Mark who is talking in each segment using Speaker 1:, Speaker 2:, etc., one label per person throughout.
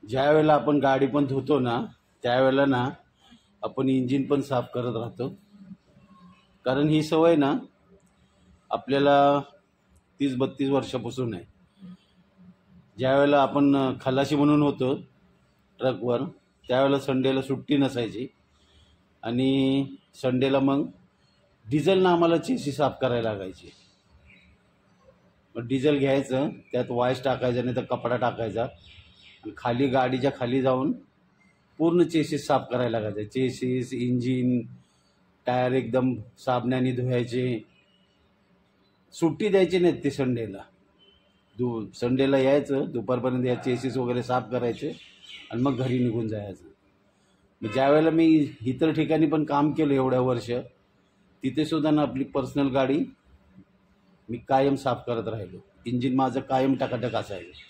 Speaker 1: ज्या वेळेला आपण गाडी पण धुतो ना, त्यावेळेला ना आपण इंजिन पण साफ करत राहतो. कारण ही सवय ना आपल्याला 30-32 वर्षापासून आहे. ज्या वेळेला आपण खलाशी म्हणून होतो ट्रकवर, त्यावेळेला संडेला सुट्टी नसायची आणि संडेला मग डिझेलनं आम्हाला चेसी साफ करायला लागायची. मग डिझेल घ्यायचं, त्यात वाईस टाकायचा नाही तर कपडा टाकायचा आणि खाली गाडीच्या खाली जाऊन पूर्ण चेसीस साफ करायला लागायचे. चेसीस, इंजिन, टायर एकदम साबणाने धुवायचे. सुट्टी द्यायची नाहीत ते संडेला. संडेला यायचं, दुपारपर्यंत या चेसीस वगैरे साफ करायचे आणि मग घरी निघून जायचं. मग ज्यावेळेला मी इतर ठिकाणी पण काम केलं एवढ्या वर्ष, तिथे सुद्धा ना आपली पर्सनल गाडी मी कायम साफ करत राहिलो. इंजिन माझं कायम टकाटक असायचं.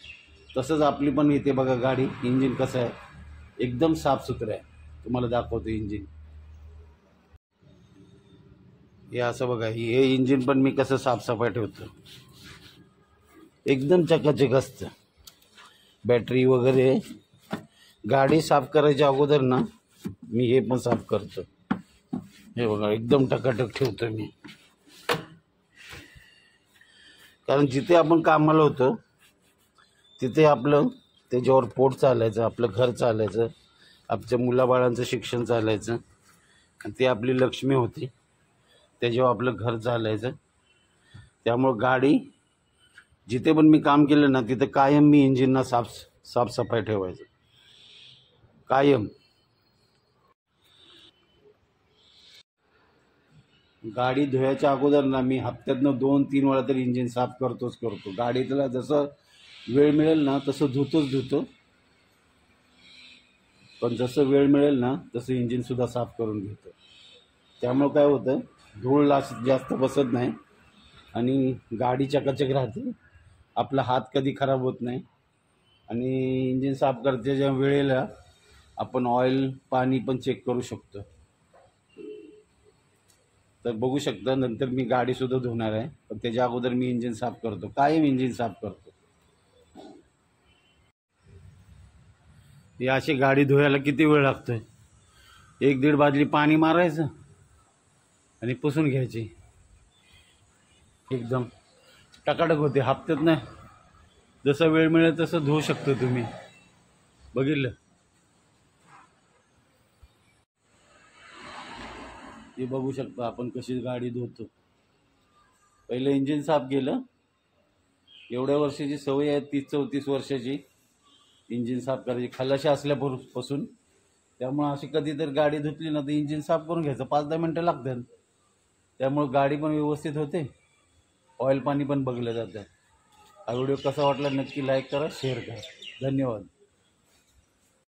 Speaker 1: तसंच आपली पण इथे बघा गाडी, इंजिन कसं आहे, एकदम साफसुथरं आहे. तुम्हाला दाखवतो इंजिन. हे असं बघा, हे इंजिन पण मी कसं साफसफाई ठेवतो, एकदम चकाचक असतं. बॅटरी वगैरे गाडी साफ करायच्या अगोदर ना मी हे पण साफ करतो. हे बघा, एकदम टकाटक ठेवतो मी. कारण जिथे आपण कामाला होतो तिथे आपलं त्याच्यावर पोट चालायचं, आपलं घर चालायचं, आपल्या मुलाबाळांचं शिक्षण चालायचं आणि ते आपली लक्ष्मी होती, त्याच्यावर आपलं घर चालायचं. त्यामुळं गाडी जिथे पण मी काम केलं ना तिथे कायम मी इंजिनना साफसफाई ठेवायचं, कायम. गाडी धुवायच्या अगोदर ना मी हप्त्यातनं 2-3 वेळा तरी इंजिन साफ करतो. गाडीतला जसं वेळ मिळेल ना तसं धुतो. पण जसं वेळ मिळेल ना तसं इंजिनसुद्धा साफ करून घेतो. त्यामुळं काय होतं, धूळ जास्त बसत नाही आणि गाडी चकाचक राहते. आपला हात कधी खराब होत नाही आणि इंजिन साफ करण्याच्या वेळेला आपण ऑइल, पाणी पण चेक करू शकतो. तर बघू शकता, नंतर मी गाडीसुद्धा धुणार आहे, पण त्याच्या अगोदर मी इंजिन साफ करतो, कायम इंजिन साफ करतो. ही अशी गाडी धुवायला किती वेळ लागतोय, 1-1.5 बादली पाणी मारायचं आणि पुसून घ्यायची. एकदम टकाटक होते. हप्त्यात नाही, जसा वेळ मिळेल तसं धुवू शकतो तुम्ही. बघितलं, हे बघू शकता आपण कशी गाडी धुतो. पहिलं इंजिन साफ केलं. एवढ्या वर्षाची सवय आहे, 30-34 वर्षाची इंजिन साफ करायची, खलाशी असल्यापासून. त्यामुळं अशी कधीतरी गाडी धुतली ना तर इंजिन साफ करून घ्यायचं, 5-10 मिनटं लागतात. त्यामुळं गाडी पण व्यवस्थित होते, ऑइल पाणी पण बघलं जातं. हा व्हिडिओ कसा वाटला नक्की लाईक करा, शेअर करा. धन्यवाद.